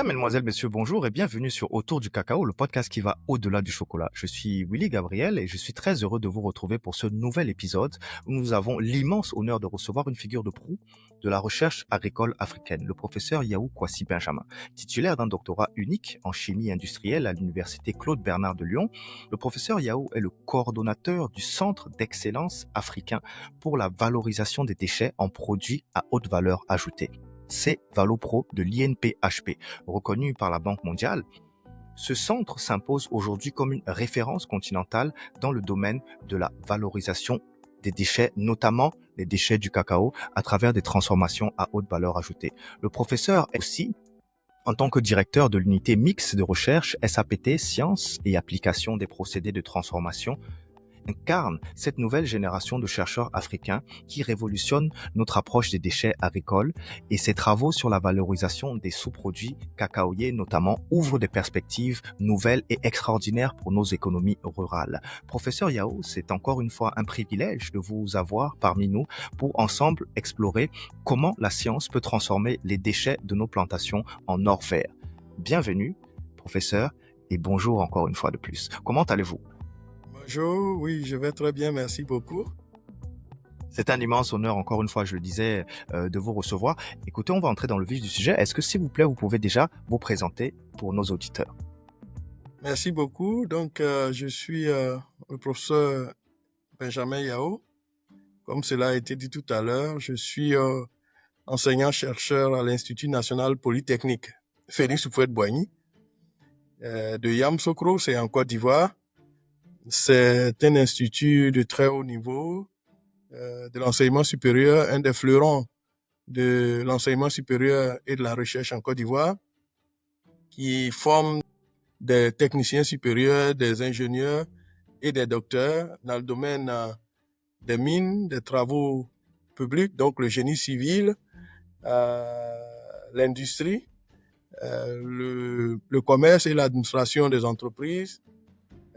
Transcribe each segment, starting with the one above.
Mesdemoiselles, Messieurs, bonjour et bienvenue sur Autour du cacao, le podcast qui va au-delà du chocolat. Je suis Willy Gabriel et je suis très heureux de vous retrouver pour ce nouvel épisode où nous avons l'immense honneur de recevoir une figure de proue de la recherche agricole africaine, le professeur Yaou Kwasi Benjamin. Titulaire d'un doctorat unique en chimie industrielle à l'université Claude Bernard de Lyon, le professeur Yaou est le coordonnateur du Centre d'excellence africain pour la valorisation des déchets en produits à haute valeur ajoutée. C'est Valopro de l'INPHP, reconnu par la Banque mondiale. Ce centre s'impose aujourd'hui comme une référence continentale dans le domaine de la valorisation des déchets, notamment les déchets du cacao, à travers des transformations à haute valeur ajoutée. Le professeur est aussi, en tant que directeur de l'unité mixte de recherche SAPT, sciences et applications des procédés de transformation, incarne cette nouvelle génération de chercheurs africains qui révolutionne notre approche des déchets agricoles et ses travaux sur la valorisation des sous-produits cacaoyers notamment ouvrent des perspectives nouvelles et extraordinaires pour nos économies rurales. Professeur Yao, c'est encore une fois un privilège de vous avoir parmi nous pour ensemble explorer comment la science peut transformer les déchets de nos plantations en or vert. Bienvenue, professeur, et bonjour encore une fois de plus. Comment allez-vous? Bonjour, oui, je vais très bien, merci beaucoup. C'est un immense honneur, encore une fois, je le disais, de vous recevoir. Écoutez, on va entrer dans le vif du sujet. Est-ce que, s'il vous plaît, vous pouvez déjà vous présenter pour nos auditeurs? Merci beaucoup. Donc, je suis le professeur Benjamin Yao. Comme cela a été dit tout à l'heure, je suis enseignant-chercheur à l'Institut national polytechnique Félix Houphouët-Boigny de Yamoussoukro, c'est en Côte d'Ivoire. C'est un institut de très haut niveau de l'enseignement supérieur, un des fleurons de l'enseignement supérieur et de la recherche en Côte d'Ivoire, qui forme des techniciens supérieurs, des ingénieurs et des docteurs dans le domaine des mines, des travaux publics, donc le génie civil, l'industrie, le commerce et l'administration des entreprises,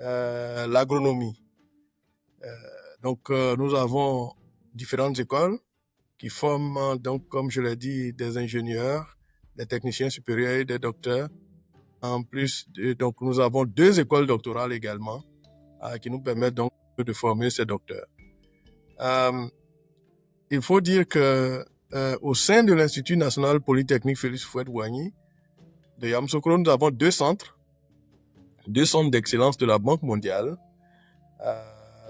l'agronomie. Donc, nous avons différentes écoles qui forment, donc, comme je l'ai dit, des ingénieurs, des techniciens supérieurs et des docteurs. En plus, donc, nous avons 2 écoles doctorales également qui nous permettent donc de former ces docteurs. Il faut dire que au sein de l'Institut national polytechnique Félix Houphouët-Boigny de Yamoussoukro, nous avons 2 centres d'excellence de la Banque mondiale.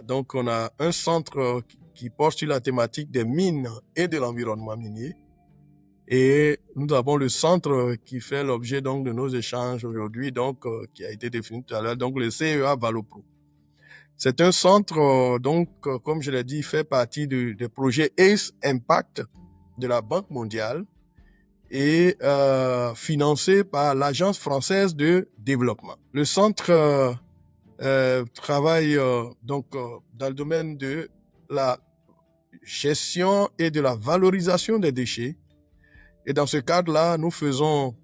Donc, on a un centre qui porte sur la thématique des mines et de l'environnement minier. Et nous avons le centre qui fait l'objet donc de nos échanges aujourd'hui, donc qui a été défini tout à l'heure, donc le CEA Valopro. C'est un centre donc comme je l'ai dit, fait partie des projets ACE Impact de la Banque mondiale et financé par l'Agence française de développement. Le centre travaille donc dans le domaine de la gestion et de la valorisation des déchets. Et dans ce cadre-là, nous faisons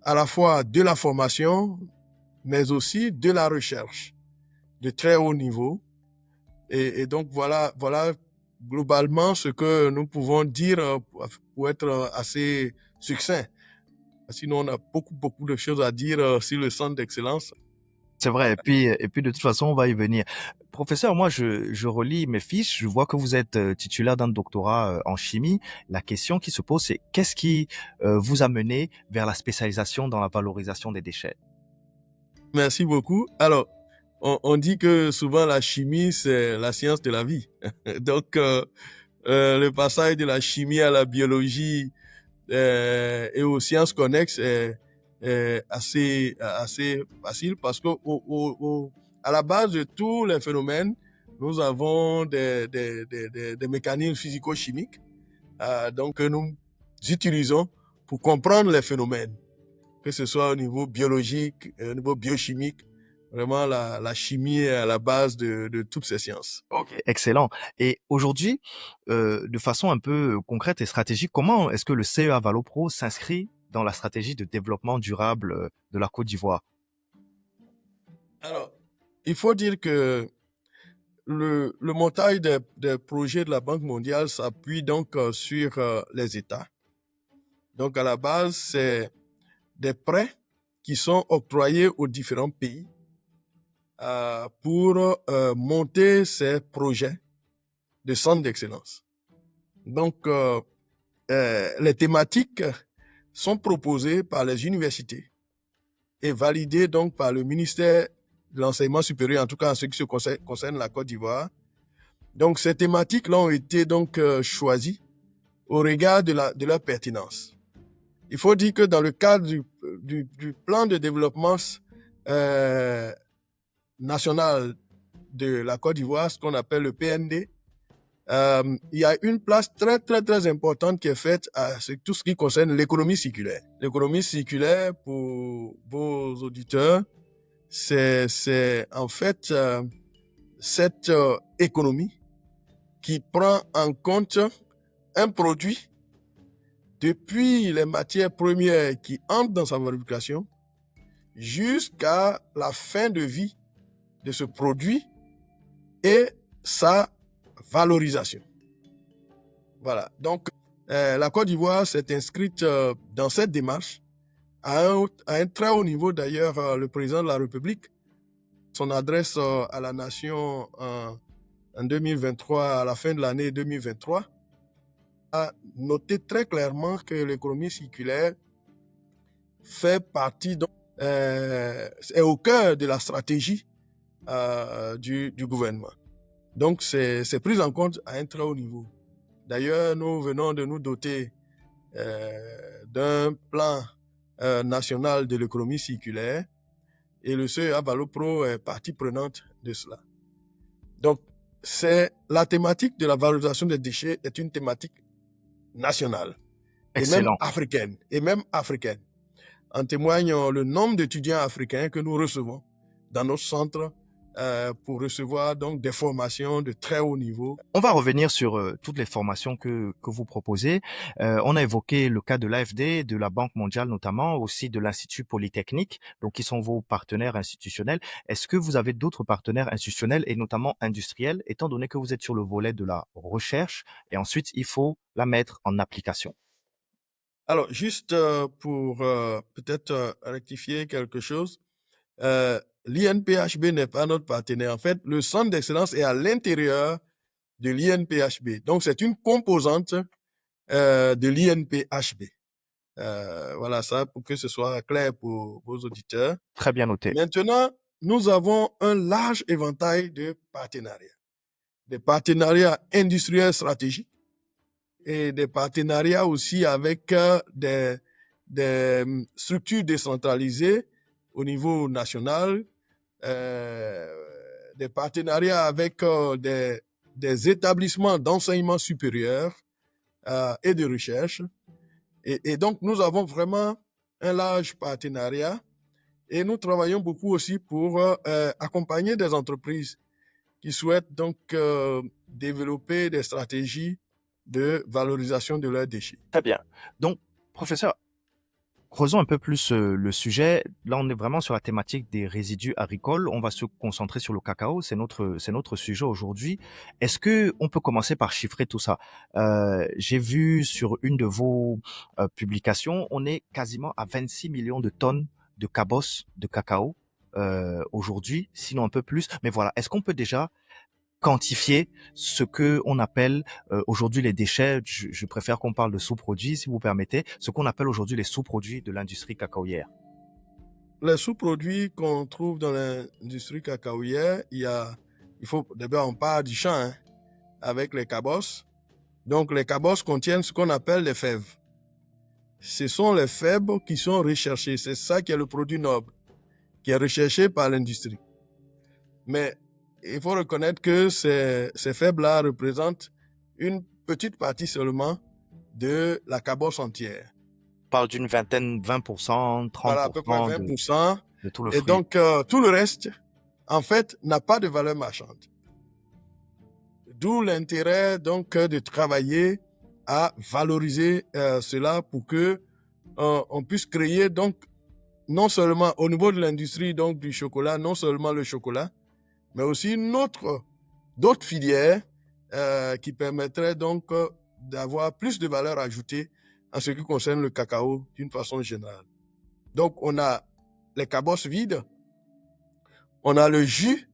à la fois de la formation, mais aussi de la recherche de très haut niveau. Et donc, voilà globalement ce que nous pouvons dire pour être assez succinct. Sinon, on a beaucoup de choses à dire sur le centre d'excellence. C'est vrai, et puis de toute façon, on va y venir. Professeur, moi, je relis mes fiches, je vois que vous êtes titulaire d'un doctorat en chimie. La question qui se pose, c'est qu'est-ce qui vous a mené vers la spécialisation dans la valorisation des déchets? Merci beaucoup. Alors, on dit que souvent la chimie, c'est la science de la vie. Donc, le passage de la chimie à la biologie et aux sciences connexes est assez facile parce que à la base de tous les phénomènes, nous avons des mécanismes physico-chimiques donc que nous utilisons pour comprendre les phénomènes, que ce soit au niveau biologique, au niveau biochimique. Vraiment, la chimie est à la base de toutes ces sciences. Ok, excellent. Et aujourd'hui, de façon un peu concrète et stratégique, comment est-ce que le CEA Valopro s'inscrit dans la stratégie de développement durable de la Côte d'Ivoire? Alors, il faut dire que le montage des projets de la Banque mondiale s'appuie donc sur les États. Donc, à la base, c'est des prêts qui sont octroyés aux différents pays pour monter ces projets de centres d'excellence. Donc, les thématiques sont proposées par les universités et validées donc par le ministère de l'Enseignement supérieur, en tout cas en ce qui se concerne la Côte d'Ivoire. Donc, ces thématiques-là ont été donc choisies au regard de leur pertinence. Il faut dire que dans le cadre du plan de développement national de la Côte d'Ivoire, ce qu'on appelle le PND, il y a une place très, très, très importante qui est faite à tout ce qui concerne l'économie circulaire. L'économie circulaire, pour vos auditeurs, c'est en fait cette économie qui prend en compte un produit depuis les matières premières qui entrent dans sa fabrication jusqu'à la fin de vie de ce produit et sa valorisation. Voilà. Donc, la Côte d'Ivoire s'est inscrite dans cette démarche à un très haut niveau. D'ailleurs, le président de la République, son adresse à la nation en 2023, à la fin de l'année 2023, a noté très clairement que l'économie circulaire fait partie, est au cœur de la stratégie du gouvernement. Donc, c'est pris en compte à un très haut niveau. D'ailleurs, nous venons de nous doter d'un plan national de l'économie circulaire et le CEA Valopro est partie prenante de cela. Donc, la thématique de la valorisation des déchets est une thématique nationale. Excellent. Et même africaine. En témoigne le nombre d'étudiants africains que nous recevons dans nos centres pour recevoir donc des formations de très haut niveau. On va revenir sur toutes les formations que vous proposez. On a évoqué le cas de l'AFD, de la Banque mondiale notamment, aussi de l'Institut Polytechnique, donc qui sont vos partenaires institutionnels. Est-ce que vous avez d'autres partenaires institutionnels et notamment industriels, étant donné que vous êtes sur le volet de la recherche et ensuite il faut la mettre en application? Alors, juste pour peut-être rectifier quelque chose, l'INPHB n'est pas notre partenaire. En fait, le centre d'excellence est à l'intérieur de l'INPHB. Donc, c'est une composante de l'INPHB. Voilà ça pour que ce soit clair pour vos auditeurs. Très bien noté. Maintenant, nous avons un large éventail de partenariats. Des partenariats industriels stratégiques et des partenariats aussi avec des structures décentralisées au niveau national, des partenariats avec des établissements d'enseignement supérieur et de recherche. Et donc, nous avons vraiment un large partenariat et nous travaillons beaucoup aussi pour accompagner des entreprises qui souhaitent donc développer des stratégies de valorisation de leurs déchets. Très bien. Donc, professeur, creusons un peu plus le sujet. Là, on est vraiment sur la thématique des résidus agricoles. On va se concentrer sur le cacao. C'est notre sujet aujourd'hui. Est-ce que on peut commencer par chiffrer tout ça? J'ai vu sur une de vos publications, on est quasiment à 26 millions de tonnes de cabosses de cacao aujourd'hui, sinon un peu plus. Mais voilà, est-ce qu'on peut déjà quantifier ce que on appelle aujourd'hui les déchets? Je préfère qu'on parle de sous-produits, si vous permettez, ce qu'on appelle aujourd'hui les sous-produits de l'industrie cacaoyère. Les sous-produits qu'on trouve dans l'industrie cacaoyère, il faut d'abord on part du champ avec les cabosses. Donc les cabosses contiennent ce qu'on appelle les fèves. Ce sont les fèves qui sont recherchées. C'est ça qui est le produit noble, qui est recherché par l'industrie. Mais il faut reconnaître que ces fèves-là représentent une petite partie seulement de la cabosse entière. On parle d'une vingtaine, 20%, 30% Voilà, à peu près 20%. De tout le fruit. Et donc, tout le reste, en fait, n'a pas de valeur marchande. D'où l'intérêt, donc, de travailler à valoriser cela pour que on puisse créer, donc, non seulement au niveau de l'industrie donc du chocolat, non seulement le chocolat, mais aussi d'autres filières qui permettraient donc d'avoir plus de valeur ajoutée en ce qui concerne le cacao d'une façon générale. Donc, on a les cabosses vides, on a le jus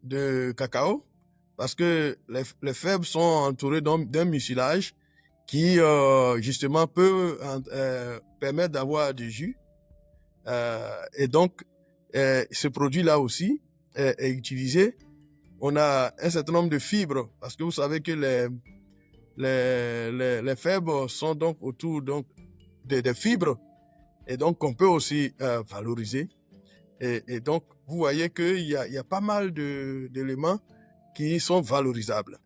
de cacao, parce que les fèves sont entourées d'un mucilage qui, justement, peut permettre d'avoir du jus. Et donc, ce produit-là aussi est utilisé. On a un certain nombre de fibres, parce que vous savez que les fèves sont donc autour donc, des fibres, et donc on peut aussi valoriser. Et donc, vous voyez qu'il y a pas mal d'éléments qui sont valorisables.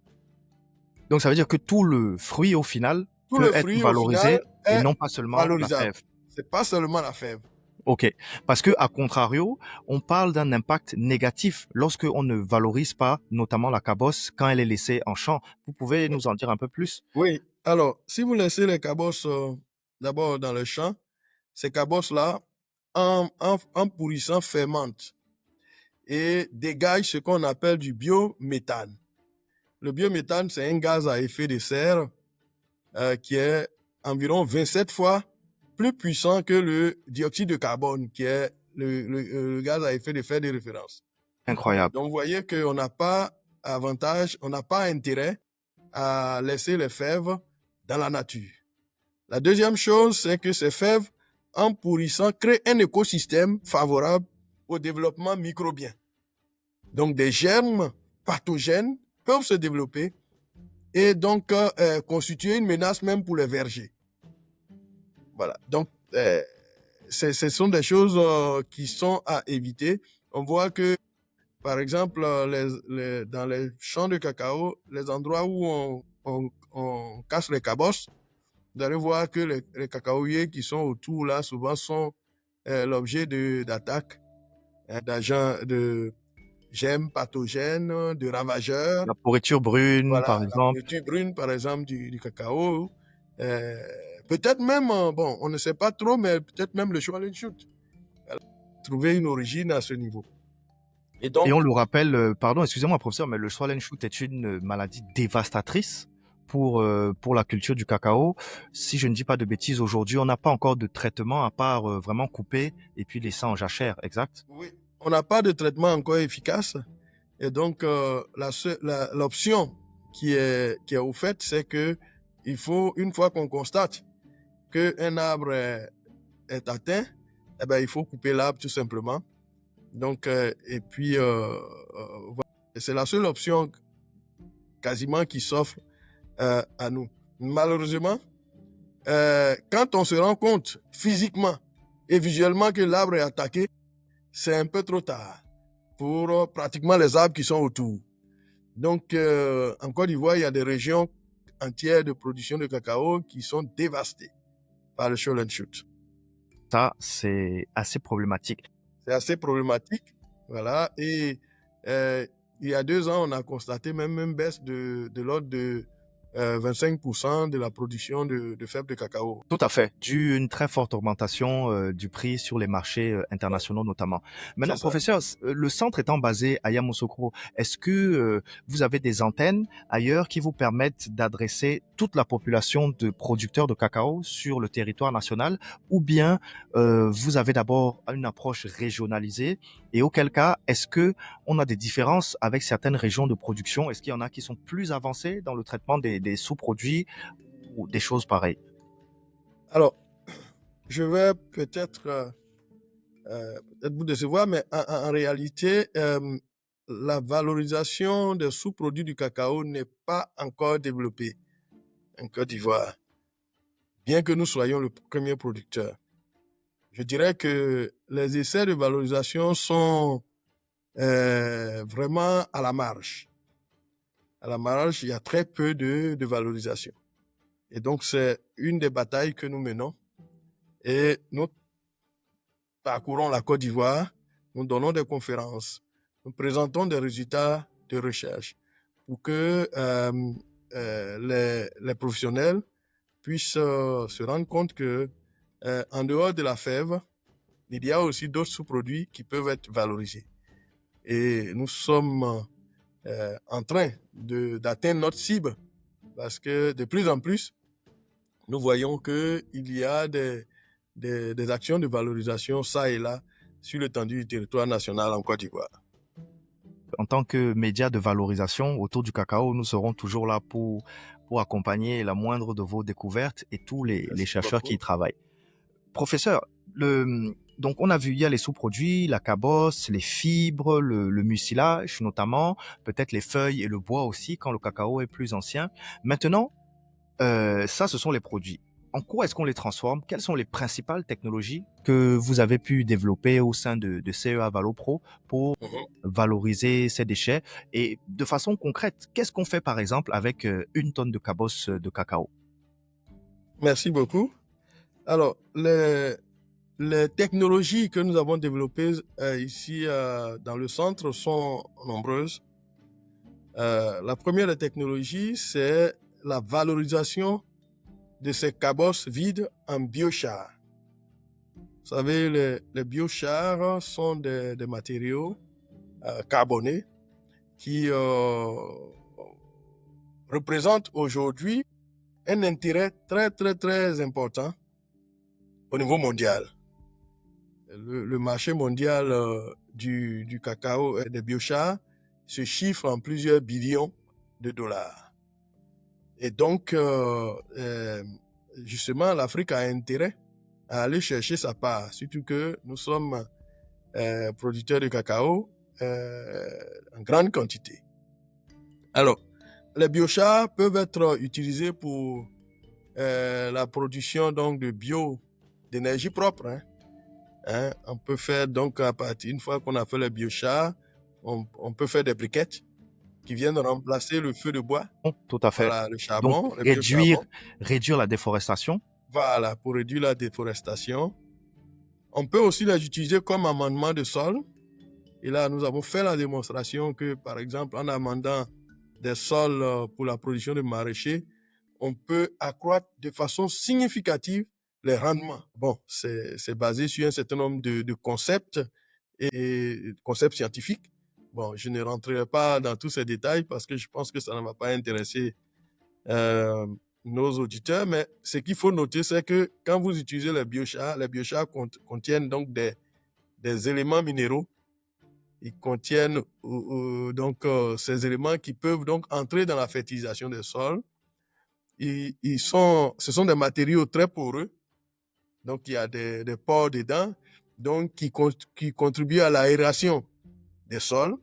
Donc ça veut dire que tout le fruit au final Tout peut le être fruit, au final, valorisé et est non pas seulement la valorisable. fève. C'est pas seulement la fève. Ok, parce que à contrario, on parle d'un impact négatif lorsque on ne valorise pas, notamment la cabosse, quand elle est laissée en champ. Vous pouvez Oui. nous en dire un peu plus? Oui. Alors, si vous laissez les cabosses d'abord dans le champ, ces cabosses-là, en pourrissant, fermentent et dégagent ce qu'on appelle du biométhane. Le biométhane, c'est un gaz à effet de serre qui est environ 27 fois plus puissant que le dioxyde de carbone, qui est le gaz à effet de serre de référence. Incroyable. Donc, vous voyez qu'on n'a pas avantage, on n'a pas intérêt à laisser les fèves dans la nature. La deuxième chose, c'est que ces fèves, en pourrissant, créent un écosystème favorable au développement microbien. Donc, des germes pathogènes peuvent se développer et donc constituer une menace même pour les vergers. Voilà. Donc, ce sont des choses qui sont à éviter. On voit que, par exemple, dans les champs de cacao, les endroits où on casse les cabosses, vous allez voir que les cacaoyers qui sont autour, là, souvent sont l'objet d'attaques, d'agents, de germes pathogènes, de ravageurs. La pourriture brune, Voilà, par la exemple. pourriture brune, par exemple, du cacao. Euh, peut-être même, bon, on ne sait pas trop, mais peut-être même le Schwallen shoot. Trouver une origine à ce niveau. Et Et donc, on le rappelle, pardon, excusez-moi, professeur, mais le Schwallen-Schut est une maladie dévastatrice pour la culture du cacao. Si je ne dis pas de bêtises, aujourd'hui, on n'a pas encore de traitement à part vraiment couper et puis laisser en jachère, exact? oui, on n'a pas de traitement encore efficace. Et donc, l'option qui est offerte, c'est que il faut, une fois qu'on constate qu'un arbre est atteint, eh ben, il faut couper l'arbre tout simplement. Donc, et puis, voilà. C'est la seule option quasiment qui s'offre à nous. Malheureusement, quand on se rend compte physiquement et visuellement que l'arbre est attaqué, c'est un peu trop tard pour pratiquement les arbres qui sont autour. Donc, en Côte d'Ivoire, il y a des régions entières de production de cacao qui sont dévastées par le Shoal Shoot. Ça, c'est assez problématique. C'est assez problématique. Voilà. Et il y a 2 ans, on a constaté même une baisse de l'ordre de 25% de la production de fèves de cacao. Tout à fait, dû à une très forte augmentation du prix sur les marchés Ouais, internationaux notamment. c'est Maintenant, ça. professeur, le centre étant basé à Yamoussoukro, est-ce que vous avez des antennes ailleurs qui vous permettent d'adresser toute la population de producteurs de cacao sur le territoire national, ou bien vous avez d'abord une approche régionalisée, et auquel cas, est-ce que on a des différences avec certaines régions de production? Est-ce qu'il y en a qui sont plus avancées dans le traitement des sous-produits ou des choses pareilles? Alors, je vais peut-être vous décevoir, mais en réalité, la valorisation des sous-produits du cacao n'est pas encore développée en Côte d'Ivoire, bien que nous soyons le premier producteur. Je dirais que les essais de valorisation sont vraiment à la marge. À la marge, il y a très peu de valorisation. Et donc, c'est une des batailles que nous menons. Et nous parcourons la Côte d'Ivoire, nous donnons des conférences, nous présentons des résultats de recherche pour que les professionnels puissent se rendre compte que en dehors de la fève, il y a aussi d'autres sous-produits qui peuvent être valorisés. Et nous sommes en train d'atteindre notre cible parce que de plus en plus, nous voyons qu'il y a des actions de valorisation ça et là sur l'étendue du territoire national en Côte d'Ivoire. En tant que média de valorisation autour du cacao, nous serons toujours là pour accompagner la moindre de vos découvertes et tous les Merci chercheurs qui beaucoup. y travaillent. Professeur, donc on a vu, il y a les sous-produits, la cabosse, les fibres, le mucilage notamment, peut-être les feuilles et le bois aussi quand le cacao est plus ancien. Maintenant, ça, ce sont les produits. En quoi est-ce qu'on les transforme? Quelles sont les principales technologies que vous avez pu développer au sein de CEA Valopro pour Mhm. valoriser ces déchets? Et de façon concrète, qu'est-ce qu'on fait par exemple avec une tonne de cabosse de cacao? Merci beaucoup. Alors, les technologies que nous avons développées ici dans le centre sont nombreuses. La première technologie, c'est la valorisation de ces cabosses vides en biochar. Vous savez, les biochars sont des matériaux carbonés qui représentent aujourd'hui un intérêt très, très, très important au niveau mondial. Le marché mondial du cacao et des biochars se chiffre en plusieurs billions de dollars. Et donc, justement, l'Afrique a intérêt à aller chercher sa part, surtout que nous sommes producteurs de cacao en grande quantité. Alors, les biochars peuvent être utilisés pour la production donc d'énergie propre. On peut faire donc à partir, une fois qu'on a fait les biochars, on peut faire des briquettes qui viennent remplacer le feu de bois. Tout à fait. Voilà, le Donc, charbon, le biocharbon. réduire la déforestation. Voilà, pour réduire la déforestation. On peut aussi les utiliser comme amendement de sol. Et là, nous avons fait la démonstration que, par exemple, en amendant des sols pour la production de maraîchers, on peut accroître de façon significative les rendements. Bon, c'est basé sur un certain nombre de concepts et concepts scientifiques. Bon, je ne rentrerai pas dans tous ces détails parce que je pense que ça ne va pas intéresser nos auditeurs, mais ce qu'il faut noter, c'est que quand vous utilisez les biochars contiennent donc des éléments minéraux. Ils contiennent donc ces éléments qui peuvent donc entrer dans la fertilisation des sols. Ce sont des matériaux très poreux, donc il y a des pores dedans, donc qui contribuent à l'aération des sols.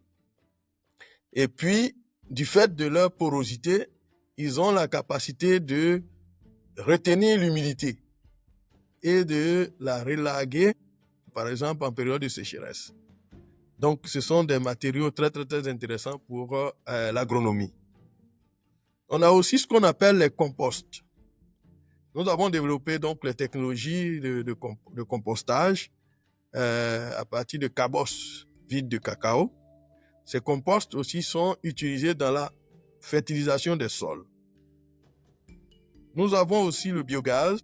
Et puis, du fait de leur porosité, ils ont la capacité de retenir l'humidité et de la relarguer, par exemple, en période de sécheresse. Donc, ce sont des matériaux très, très, très intéressants pour l'agronomie. On a aussi ce qu'on appelle les composts. Nous avons développé donc les technologies de compostage à partir de cabosses vides de cacao. Ces composts aussi sont utilisés dans la fertilisation des sols. Nous avons aussi le biogaz.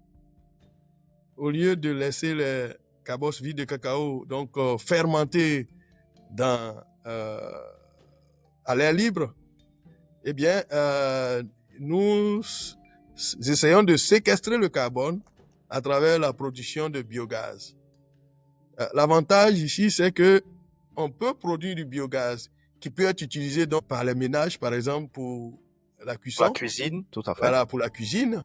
Au lieu de laisser les cabosses vides de cacao donc fermenter à l'air libre, eh bien, nous essayons de séquestrer le carbone à travers la production de biogaz. L'avantage ici, c'est que on peut produire du biogaz qui peut être utilisé donc par les ménages, par exemple, pour la La cuisson. cuisine, tout à fait. Voilà, pour la cuisine.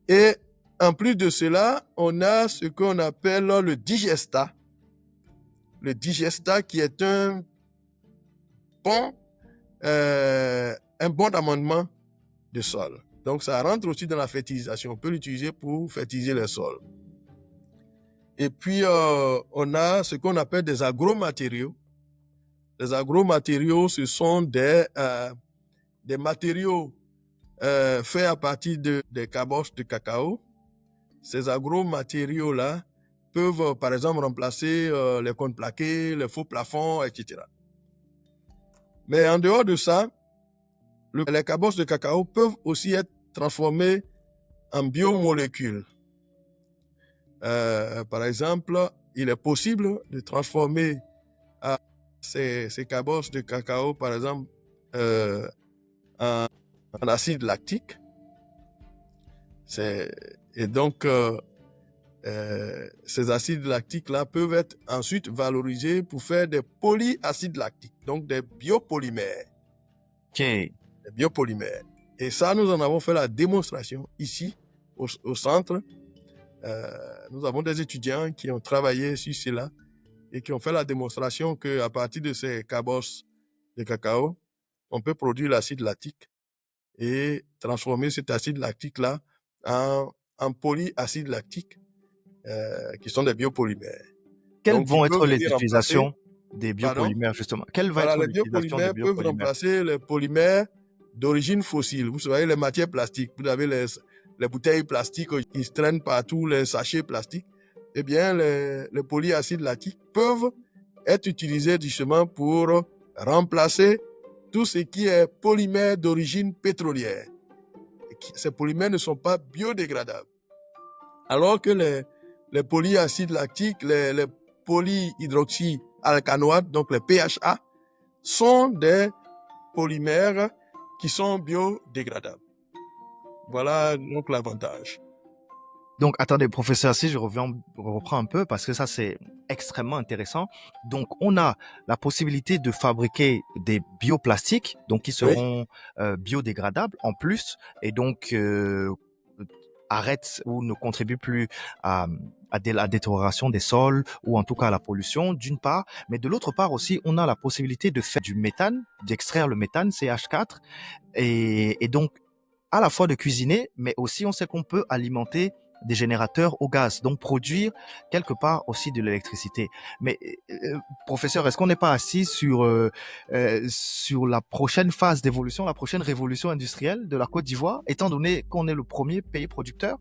Et en plus de cela, on a ce qu'on appelle le digestat. Le digestat qui est un bon amendement de sol. Donc, ça rentre aussi dans la fertilisation. On peut l'utiliser pour fertiliser les sols. Et puis, on a ce qu'on appelle des agromatériaux. Les agromatériaux, ce sont des matériaux faits à partir des cabosses de cacao. Ces agromatériaux-là peuvent, par exemple, remplacer les contreplaqués, les faux plafonds, etc. Mais en dehors de ça, les cabosses de cacao peuvent aussi être transformées en biomolécules. Par exemple, il est possible de transformer ces cabosses de cacao, par exemple, en acide lactique. Et donc, ces acides lactiques-là peuvent être ensuite valorisés pour faire des polyacides lactiques, donc des biopolymères. Ok. Des biopolymères. Et ça, nous en avons fait la démonstration ici, au centre. Nous avons des étudiants qui ont travaillé sur cela et qui ont fait la démonstration qu'à partir de ces cabosses de cacao, on peut produire l'acide lactique et transformer cet acide lactique-là en polyacide lactique, qui sont des biopolymères. Quelles Donc, qui vont être peuvent les venir remplacer, utilisations des pardon, biopolymères, justement? Quelle va voilà, être les l'utilisation des biopolymères peuvent biopolymères? remplacer les polymères d'origine fossile. Vous savez, les matières plastiques. Vous avez les bouteilles plastiques qui se traînent partout, les sachets plastiques. Eh bien, les polyacides lactiques peuvent être utilisés justement pour remplacer tout ce qui est polymère d'origine pétrolière. Ces polymères ne sont pas biodégradables. Alors que les polyacides lactiques, les polyhydroxyalcanoates, donc les PHA, sont des polymères qui sont biodégradables. Voilà donc l'avantage. Donc, attendez, professeur, si je reprends un peu, parce que ça, c'est extrêmement intéressant. Donc, on a la possibilité de fabriquer des bioplastiques, donc qui Oui, seront biodégradables en plus, et donc arrêtent ou ne contribuent plus à, la détérioration des sols, ou en tout cas à la pollution, d'une part. Mais de l'autre part aussi, on a la possibilité de faire du méthane, d'extraire le méthane, CH4, et donc à la fois de cuisiner, mais aussi on sait qu'on peut alimenter des générateurs au gaz, donc produire quelque part aussi de l'électricité. Mais professeur, est-ce qu'on n'est pas assis sur la prochaine phase d'évolution, la prochaine révolution industrielle de la Côte d'Ivoire, étant donné qu'on est le premier pays producteur?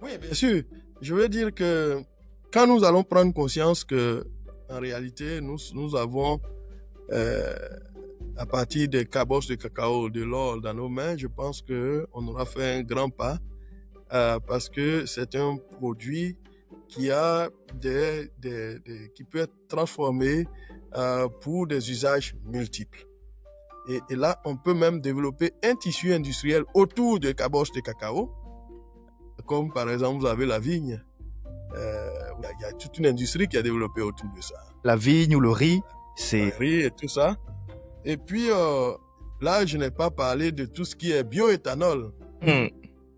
oui, bien sûr. Je veux dire que quand nous allons prendre conscience que, en réalité, nous avons, euh, à partir des cabosses de cacao, de l'or dans nos mains, je pense qu'on aura fait un grand pas, parce que c'est un produit qui a qui peut être transformé pour des usages multiples. Et là, on peut même développer un tissu industriel autour des cabosses de cacao, comme par exemple, vous avez la vigne. Il y a toute une industrie qui a développé autour de ça. La vigne ou le riz, La c'est... riz et tout ça. Et puis, là, je n'ai pas parlé de tout ce qui est bioéthanol. Hmm.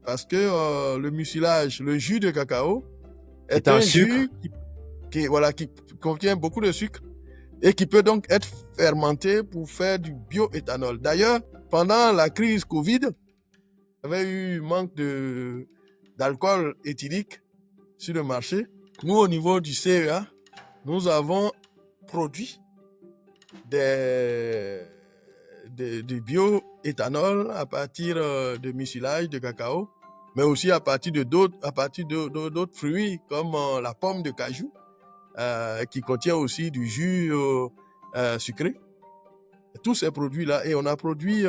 Parce que le mucilage, le jus de cacao, est est un un sucre. jus qui contient beaucoup de sucre et qui peut donc être fermenté pour faire du bioéthanol. D'ailleurs, pendant la crise Covid, il y avait eu manque d'alcool éthylique sur le marché. Nous, au niveau du CEA, nous avons produit du bioéthanol à partir de mucilage de cacao, mais aussi à partir d'autres fruits comme la pomme de cajou, qui contient aussi du jus sucré. Tous ces produits-là, et on a produit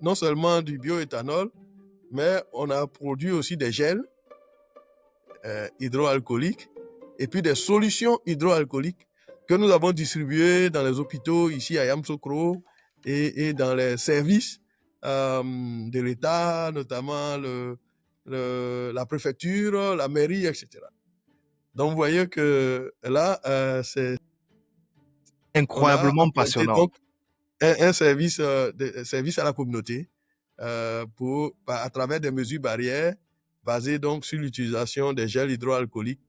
non seulement du bioéthanol, mais on a produit aussi des gels hydroalcooliques et puis des solutions hydroalcooliques que nous avons distribuées dans les hôpitaux ici à Yamoussoukro et dans les services de l'État, notamment la préfecture, la mairie, etc. Donc, vous voyez que là, on a Incroyablement implanté passionnant. donc un service, service à la communauté à travers des mesures barrières basées donc sur l'utilisation des gels hydroalcooliques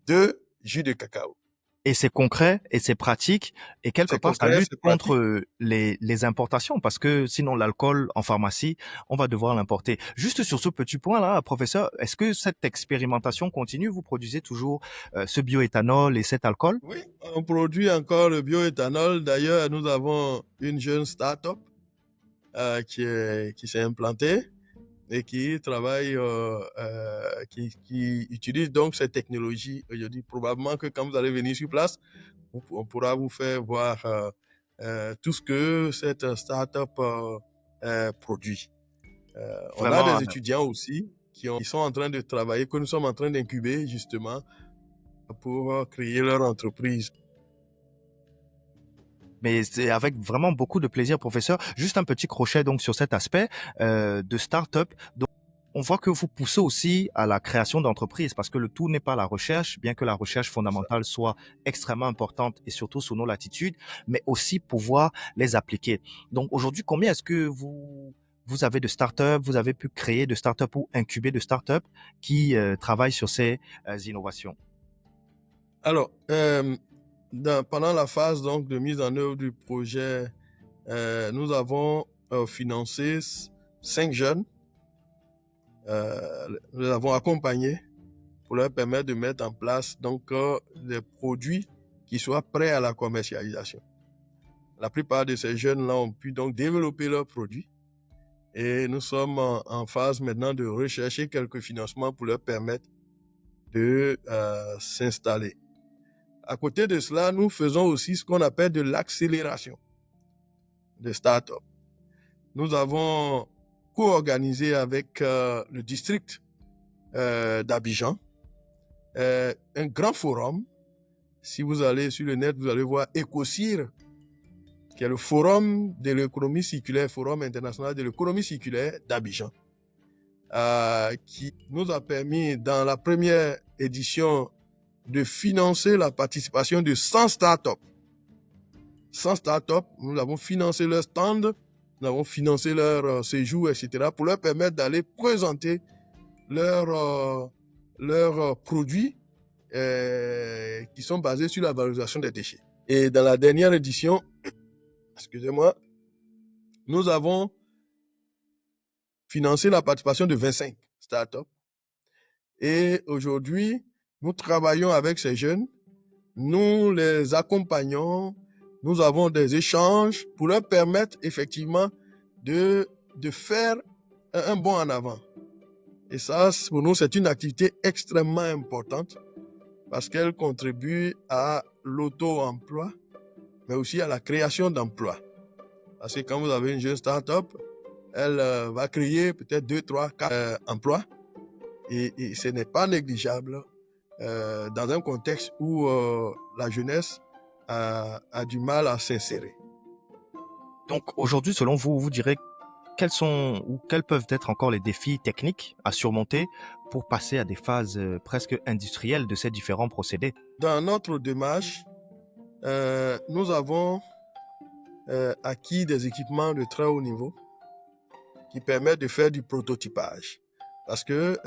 de jus de cacao. Et c'est concret et c'est pratique et quelque C'est part ça concret, lutte c'est pratique. contre les importations parce que sinon l'alcool en pharmacie, on va devoir l'importer. Juste sur ce petit point là, professeur, est-ce que cette expérimentation continue? Vous produisez toujours ce bioéthanol et cet alcool? Oui, on produit encore le bioéthanol. D'ailleurs, nous avons une jeune start-up qui s'est implantée et qui travaille, qui utilise donc cette technologie. Je dis probablement que quand vous allez venir sur place, on pourra vous faire voir tout ce que cette start-up produit. On a Vraiment, des étudiants aussi qui sont en train de travailler, que nous sommes en train d'incuber justement pour créer leur entreprise. mais c'est avec vraiment beaucoup de plaisir, professeur. Juste un petit crochet donc sur cet aspect de start-up. on voit que vous poussez aussi à la création d'entreprises parce que le tout n'est pas la recherche, bien que la recherche C'est ça. fondamentale soit extrêmement importante et surtout sous nos latitudes, mais aussi pouvoir les appliquer. Donc aujourd'hui, combien est-ce que vous avez de startups, vous avez pu créer de startups ou incuber de startups qui travaillent sur ces innovations? Alors, pendant la phase donc de mise en œuvre du projet, nous avons financé 5 jeunes. Nous les avons accompagnés pour leur permettre de mettre en place donc des produits qui soient prêts à la commercialisation. La plupart de ces jeunes-là ont pu donc développer leurs produits et nous sommes en phase maintenant de rechercher quelques financements pour leur permettre de s'installer. À côté de cela, nous faisons aussi ce qu'on appelle de l'accélération des startups. Nous avons co-organisé avec le district d'Abidjan un grand forum. Si vous allez sur le net, vous allez voir EcoCir, qui est le forum de l'économie circulaire, forum international de l'économie circulaire d'Abidjan, qui nous a permis, dans la première édition, de financer la participation de 100 startups. 100 startups, nous avons financé leur stand, nous avons financé leur séjour, etc., pour leur permettre d'aller présenter leurs produits qui sont basés sur la valorisation des déchets. Et dans la dernière édition, excusez-moi, nous avons financé la participation de 25 startups. Et aujourd'hui, nous travaillons avec ces jeunes, nous les accompagnons, nous avons des échanges pour leur permettre effectivement de faire un bond en avant. Et ça, pour nous, c'est une activité extrêmement importante parce qu'elle contribue à l'auto-emploi, mais aussi à la création d'emplois. Parce que quand vous avez une jeune start-up, elle va créer peut-être 2, 3, 4 emplois. Et ce n'est pas négligeable dans un contexte où la jeunesse a du mal à s'insérer. Donc aujourd'hui, selon vous, vous direz quels sont ou quels peuvent être encore les défis techniques à surmonter pour passer à des phases presque industrielles de ces différents procédés? Dans notre démarche, nous avons acquis des équipements de très haut niveau qui permettent de faire du prototypage. Parce que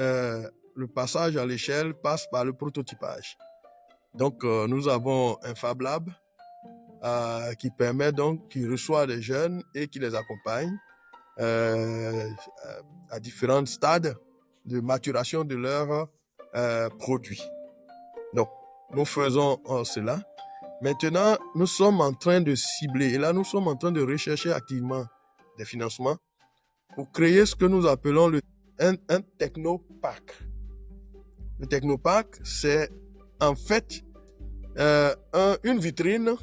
le passage à l'échelle passe par le prototypage. Donc, nous avons un Fab Lab qui permet donc, qui reçoit les jeunes et qui les accompagne à différents stades de maturation de leurs produits. Donc, nous faisons cela. Maintenant, nous sommes en train de cibler, et là, nous sommes en train de rechercher activement des financements pour créer ce que nous appelons un technoparc. Le technoparc, c'est en fait une vitrine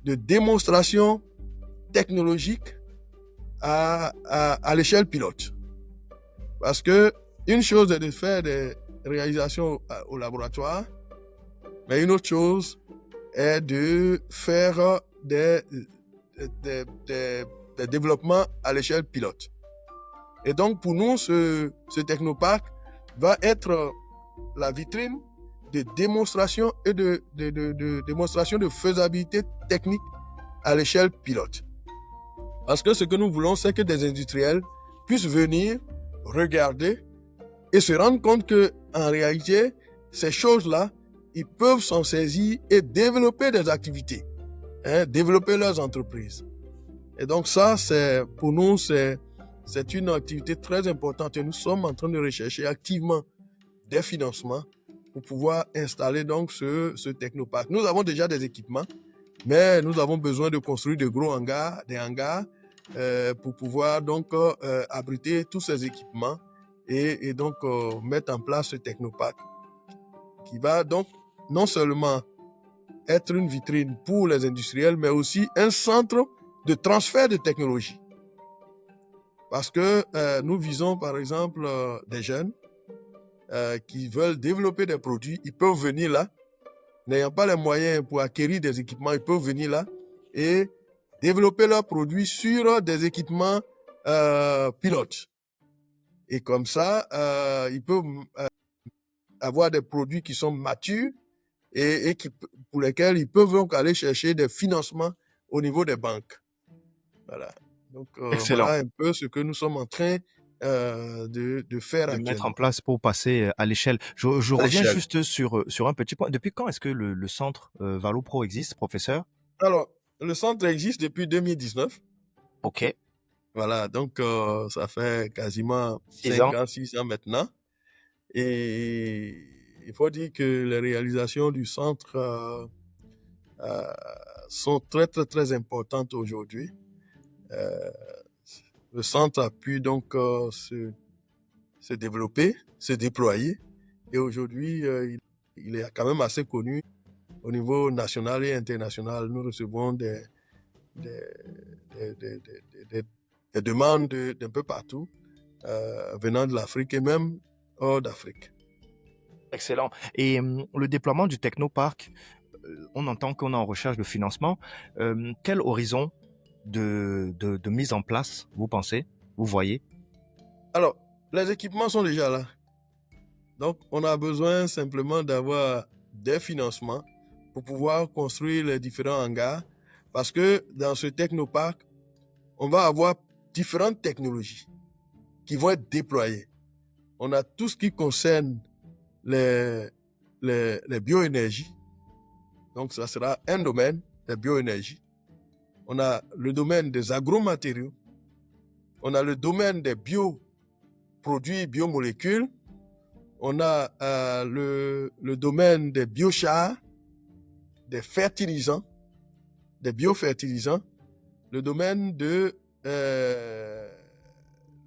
de démonstration technologique à l'échelle pilote. Parce que une chose est de faire des réalisations au laboratoire, mais une autre chose est de faire des développements à l'échelle pilote. Et donc, pour nous, ce technoparc va être la vitrine de démonstration et de démonstration de faisabilité technique à l'échelle pilote. Parce que ce que nous voulons, c'est que des industriels puissent venir, regarder et se rendre compte que, en réalité, ces choses-là, ils peuvent s'en saisir et développer des activités, développer leurs entreprises. Et donc ça, pour nous, c'est une activité très importante et nous sommes en train de rechercher activement des financements pour pouvoir installer donc ce technoparc. Nous avons déjà des équipements, mais nous avons besoin de construire de gros hangars, des hangars pour pouvoir donc abriter tous ces équipements et donc mettre en place ce technoparc qui va donc non seulement être une vitrine pour les industriels, mais aussi un centre de transfert de technologie. Parce que nous visons par exemple des jeunes qui veulent développer des produits, ils peuvent venir là, n'ayant pas les moyens pour acquérir des équipements, ils peuvent venir là et développer leurs produits sur des équipements pilotes. Et comme ça, ils peuvent avoir des produits qui sont matures et pour lesquels ils peuvent donc aller chercher des financements au niveau des banques. Voilà. Donc, Excellent. voilà un peu ce que nous sommes en train de faire De mettre en actuellement. place pour passer à l'échelle. Je À reviens l'échelle. juste sur un petit point. Depuis quand est-ce que le centre Valo Pro existe, professeur? Alors, le centre existe depuis 2019. Ok. Voilà, donc ça fait quasiment 6 5 ans. ans, 6 ans maintenant. Et il faut dire que les réalisations du centre euh, sont très, très, très importantes aujourd'hui. Euh, le centre a pu donc se développer, se déployer. Et aujourd'hui, il est quand même assez connu au niveau national et international. Nous recevons des, des- des demandes d'un peu partout, venant de l'Afrique et même hors d'Afrique. Excellent. Et le déploiement du technoparc, on entend qu'on est en recherche de financement. Quel horizon de mise en place, vous pensez, vous voyez? Alors, les équipements sont déjà là. Donc, on a besoin simplement d'avoir des financements pour pouvoir construire les différents hangars. Parce que dans ce technoparc, on va avoir différentes technologies qui vont être déployées. On a tout ce qui concerne les, les bioénergies. Donc, ça sera un domaine, les bioénergies. On a le domaine des agromatériaux. On a le domaine des bioproduits, biomolécules. On a le domaine des biochars, des fertilisants, des biofertilisants. Le domaine de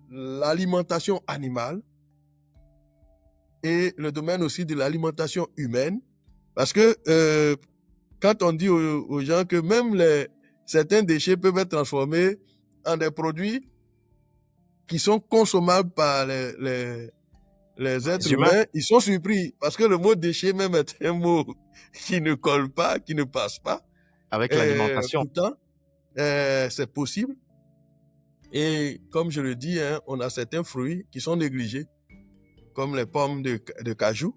l'alimentation animale et le domaine aussi de l'alimentation humaine. Parce que quand on dit aux gens que même certains déchets peuvent être transformés en des produits qui sont consommables par les êtres Les humains, humains, ils sont surpris parce que le mot déchet même est un mot qui ne colle pas, qui ne passe pas. avec l'alimentation. Pourtant, c'est possible. Et comme je le dis, hein, on a certains fruits qui sont négligés, comme les pommes de cajou,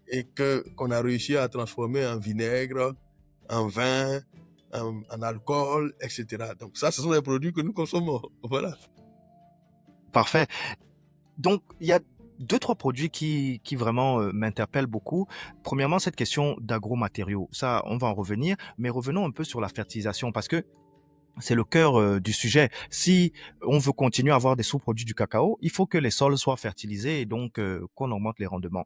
et qu'on a réussi à transformer en vinaigre, en vin, en alcool, etc. Donc ça, ce sont des produits que nous consommons. Voilà. Parfait. Donc, il y a deux, trois produits qui vraiment m'interpellent beaucoup. Premièrement, cette question d'agromatériaux. Ça, on va en revenir, mais revenons un peu sur la fertilisation parce que c'est le cœur du sujet. Si on veut continuer à avoir des sous-produits du cacao, il faut que les sols soient fertilisés et donc qu'on augmente les rendements.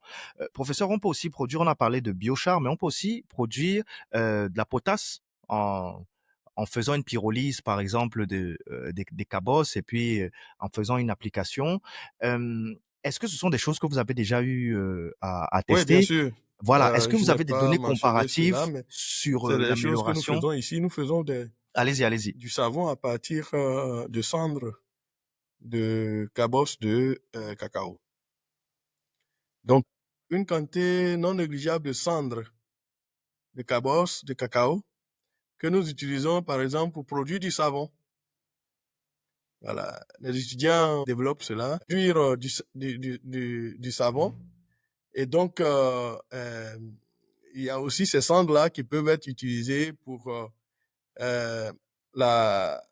Professeur, on peut aussi produire, on a parlé de biochar, mais on peut aussi produire de la potasse en faisant une pyrolyse, par exemple, des cabosses et puis en faisant une application. Est-ce que ce sont des choses que vous avez déjà eu à Oui, bien tester? sûr. Voilà. Est-ce que Je vous n'ai avez des pas données mentionné comparatives cela, mais sur c'est des choses que nous l'amélioration? faisons ici. Nous faisons Allez-y, allez-y. du savon à partir de cendres de cabosse de cacao. Donc, une quantité non négligeable de cendres de cabosse de cacao que nous utilisons, par exemple, pour produire du savon. Voilà. Les étudiants développent cela, produire du savon. Et donc, il y a aussi ces cendres-là qui peuvent être utilisées pour euh, la,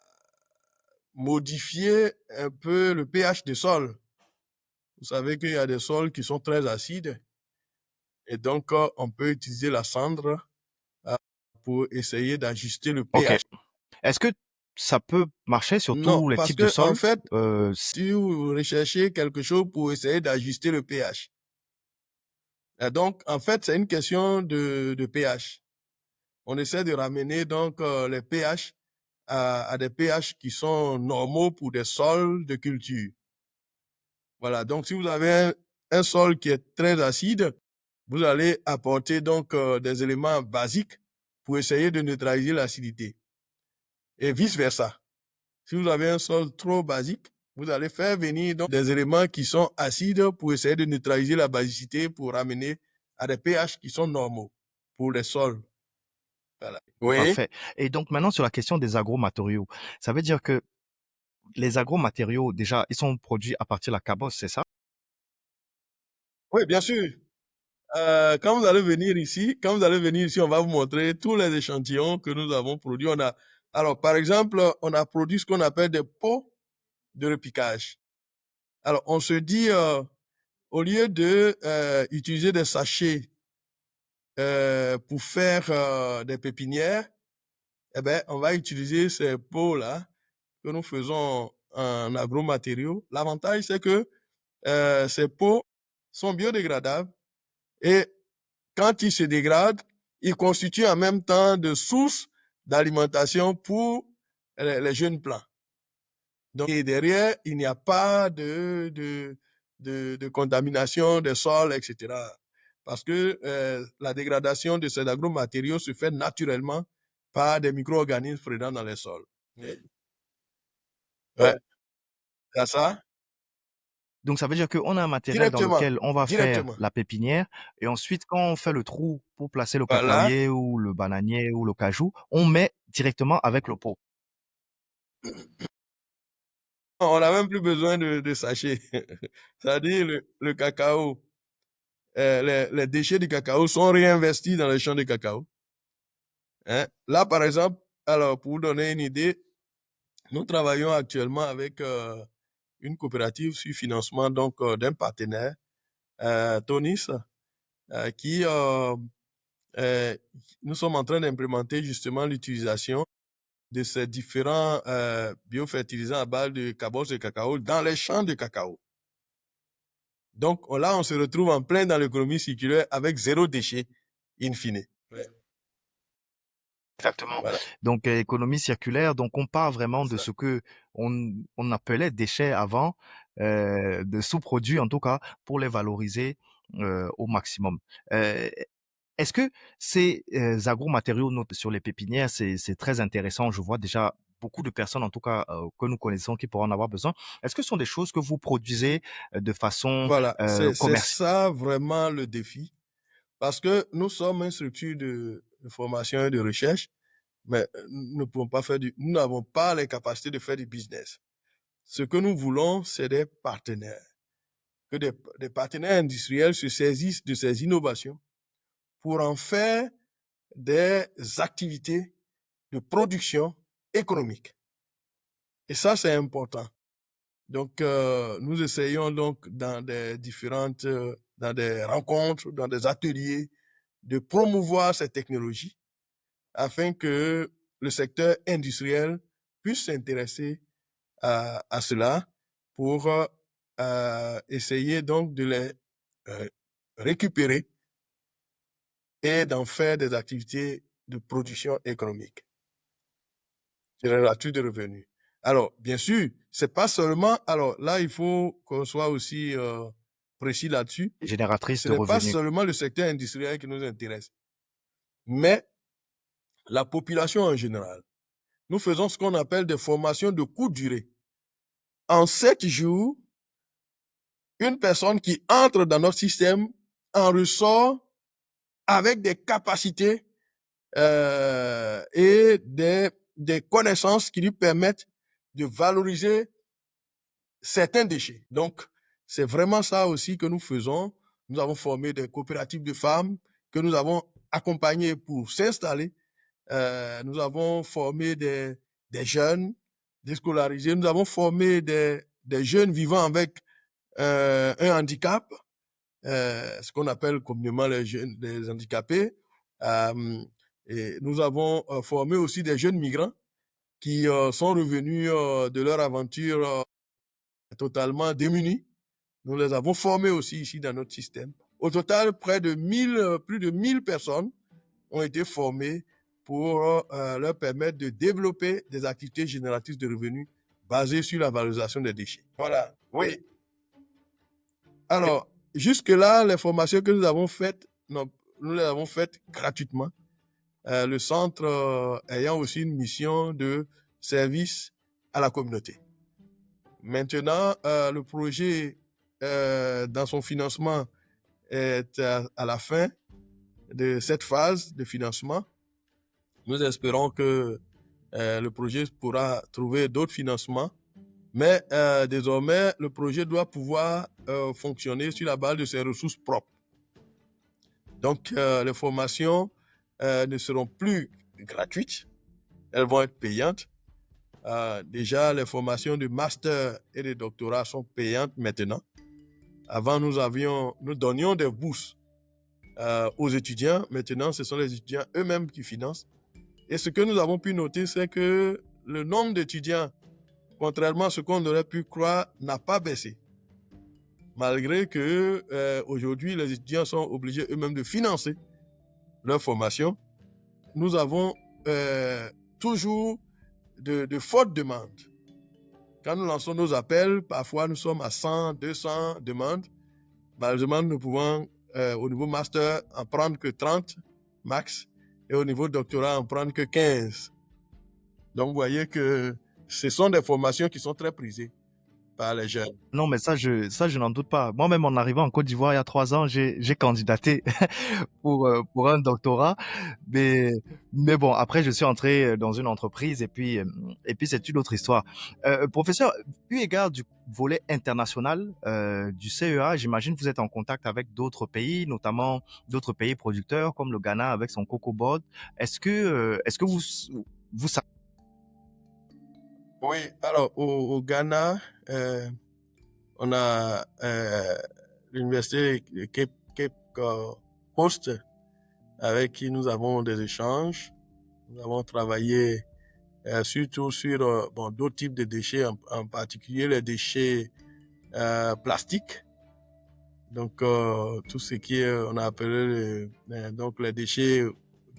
modifier un peu le pH des sols. Vous savez qu'il y a des sols qui sont très acides et donc on peut utiliser la cendre euh, pour essayer d'ajuster le OK. pH. Est-ce que ça peut marcher sur Non, tous les parce types de que en sols? fait, S si vous recherchez quelque chose pour essayer d'ajuster le pH, et donc en fait c'est une question de pH. On essaie de ramener donc les pH à des pH qui sont normaux pour des sols de culture. Voilà, donc si vous avez un sol qui est très acide, vous allez apporter donc des éléments basiques pour essayer de neutraliser l'acidité. Et vice-versa. Si vous avez un sol trop basique, vous allez faire venir donc des éléments qui sont acides pour essayer de neutraliser la basicité pour ramener à des pH qui sont normaux pour les sols. Voilà. Oui. Parfait. Et donc maintenant sur la question des agromatériaux, ça veut dire que les agromatériaux, déjà, ils sont produits à partir de la cabosse, c'est ça? Oui, bien sûr. Quand vous allez venir ici, on va vous montrer tous les échantillons que nous avons produits. Alors, par exemple, on a produit ce qu'on appelle des pots de repiquage. Alors, on se dit, au lieu de utiliser des sachets pour faire des pépinières, eh ben, on va utiliser ces pots-là que nous faisons en agromatériaux. L'avantage, c'est que ces pots sont biodégradables et quand ils se dégradent, ils constituent en même temps de sources d'alimentation pour les jeunes plants. Donc, et derrière, il n'y a pas de contamination des sols, etc. Parce que la dégradation de ces agromatériaux se fait naturellement par des micro-organismes présents dans les sols. Oui. Ouais, c'est ça? Donc, ça veut dire qu'on a un matériel dans Directement, lequel on va faire directement. la pépinière et ensuite, quand on fait le trou pour placer le Voilà. cacaoyer ou le bananier ou le cajou, on met directement avec le pot. On n'a même plus besoin de sachets. C'est-à-dire le cacao, les déchets du cacao sont réinvestis dans les champs de cacao. Hein. Là, par exemple, alors pour vous donner une idée, nous travaillons actuellement avec une coopérative sur financement donc d'un partenaire, Tonis, qui euh, nous sommes en train d'implémenter justement l'utilisation de ces différents biofertilisants à base de cabosse de cacao dans les champs de cacao. Donc là, on se retrouve en plein dans l'économie circulaire avec zéro déchet, in fine. Ouais. Exactement. Voilà. Donc, économie circulaire, donc on part vraiment de Ça. ce que on appelait déchets avant, de sous-produits en tout cas, pour les valoriser au maximum. Euh, Est-ce que ces agromatériaux sur les pépinières, c'est très intéressant. Je vois déjà beaucoup de personnes, en tout cas que nous connaissons, qui pourraient en avoir besoin. Est-ce que ce sont des choses que vous produisez de façon Voilà, c'est commerciale? ça vraiment le défi. Parce que nous sommes une structure de formation et de recherche, mais nous ne pouvons pas nous n'avons pas les capacités de faire du business. Ce que nous voulons, c'est des partenaires. Que des partenaires industriels se saisissent de ces innovations pour en faire des activités de production économique. Et ça, c'est important. Donc, nous essayons donc dans des rencontres, dans des ateliers, de promouvoir ces technologies afin que le secteur industriel puisse s'intéresser à cela pour essayer donc de les euh, récupérer et d'en faire des activités de production économique, génératrice de revenus. Alors, bien sûr, c'est pas seulement, alors là, il faut qu'on soit aussi précis là-dessus. Génératrice Ce de n'est pas revenus. seulement le secteur industriel qui nous intéresse, mais la population en général. Nous faisons ce qu'on appelle des formations de courte durée. En 7 jours, une personne qui entre dans notre système en ressort avec des capacités et des connaissances qui lui permettent de valoriser certains déchets. Donc, c'est vraiment ça aussi que nous faisons. Nous avons formé des coopératives de femmes que nous avons accompagnées pour s'installer. Nous avons formé des jeunes déscolarisés. Nous avons formé des jeunes vivant avec un handicap, ce qu'on appelle communément les jeunes, les handicapés. Et nous avons formé aussi des jeunes migrants qui sont revenus de leur aventure totalement démunis. Nous les avons formés aussi ici dans notre système. Au total, plus de 1000 personnes ont été formées pour leur permettre de développer des activités génératrices de revenus basées sur la valorisation des déchets. Voilà. Oui. Alors, jusque-là, les formations que nous avons faites, non, nous les avons faites gratuitement. Le centre ayant aussi une mission de service à la communauté. Maintenant, le projet, dans son financement, est à la fin de cette phase de financement. Nous espérons que le projet pourra trouver d'autres financements Mais désormais, le projet doit pouvoir fonctionner sur la base de ses ressources propres. Donc, les formations ne seront plus gratuites, elles vont être payantes. Déjà, les formations de master et de doctorat sont payantes maintenant. Avant, nous donnions des bourses aux étudiants. Maintenant, ce sont les étudiants eux-mêmes qui financent. Et ce que nous avons pu noter, c'est que le nombre d'étudiants, contrairement à ce qu'on aurait pu croire, n'a pas baissé. Malgré que aujourd'hui, les étudiants sont obligés eux-mêmes de financer leur formation, nous avons toujours de fortes demandes. Quand nous lançons nos appels, parfois nous sommes à 100, 200 demandes. Malheureusement, nous pouvons, au niveau master, en prendre que 30 max, et au niveau doctorat, en prendre que 15. Donc, vous voyez que ce sont des formations qui sont très prisées par les jeunes. Non, mais ça, je n'en doute pas. Moi-même, en arrivant en Côte d'Ivoire il y a 3 ans, j'ai candidaté pour un doctorat. Mais, mais bon, après, je suis entré dans une entreprise et puis c'est une autre histoire. Professeur, eu égard du volet international du CEA, j'imagine que vous êtes en contact avec d'autres pays, notamment d'autres pays producteurs comme le Ghana avec son Cocoa Board. Est-ce que vous savez? Oui, alors au Ghana, on a l'université de Cape Coast avec qui nous avons des échanges. Nous avons travaillé surtout sur d'autres types de déchets, en particulier les déchets plastiques. Donc tout ce qui est, on a appelé donc les déchets